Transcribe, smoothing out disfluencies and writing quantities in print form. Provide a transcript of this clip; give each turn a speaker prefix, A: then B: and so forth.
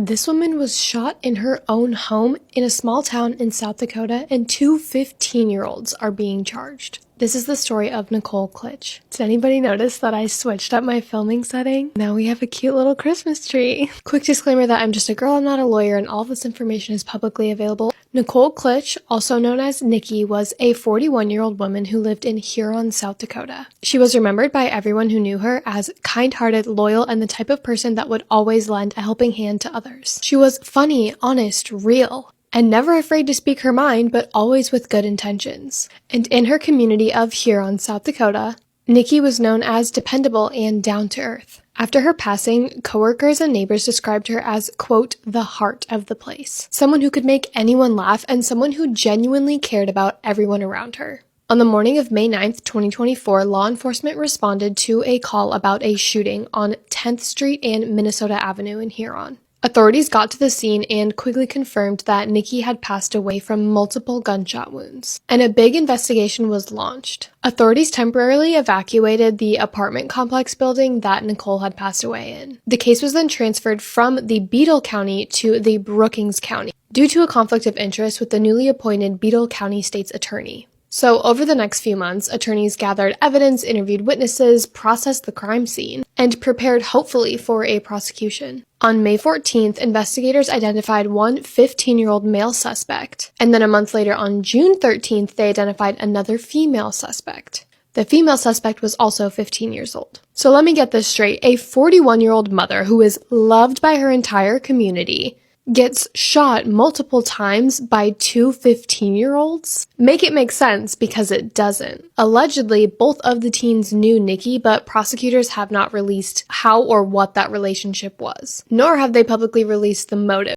A: This woman was shot in her own home in a small town in South Dakota, and two 15-year-olds are being charged. This is the story of Nichole Klich. Did anybody notice that I switched up my filming setting? Now we have a cute little Christmas tree. Quick disclaimer that I'm just a girl, I'm not a lawyer, and all of this information is publicly available. Nichole Klich, also known as Nikki, was a 41-year-old woman who lived in Huron, South Dakota. She was remembered by everyone who knew her as kind-hearted, loyal, and the type of person that would always lend a helping hand to others. She was funny, honest, real, and never afraid to speak her mind, but always with good intentions. And in her community of Huron, South Dakota, Nikki was known as dependable and down-to-earth. After her passing, coworkers and neighbors described her as, quote, the heart of the place. Someone who could make anyone laugh and someone who genuinely cared about everyone around her. On the morning of May 9th, 2024, law enforcement responded to a call about a shooting on 10th Street and Minnesota Avenue in Huron. Authorities got to the scene and quickly confirmed that Nikki had passed away from multiple gunshot wounds, and a big investigation was launched. Authorities temporarily evacuated the apartment complex building that Nichole had passed away in. The case was then transferred from the Beadle County to the Brookings County due to a conflict of interest with the newly appointed Beadle County State's Attorney. So over the next few months, attorneys gathered evidence, interviewed witnesses, processed the crime scene, and prepared hopefully for a prosecution. On May 14th, investigators identified one 15-year-old male suspect, and then a month later on June 13th, they identified another female suspect. The female suspect was also 15 years old. So let me get this straight. A 41-year-old mother who is loved by her entire community gets shot multiple times by two 15-year-olds? Make it make sense, because it doesn't. Allegedly, both of the teens knew Nikki, but prosecutors have not released how or what that relationship was, nor have they publicly released the motive.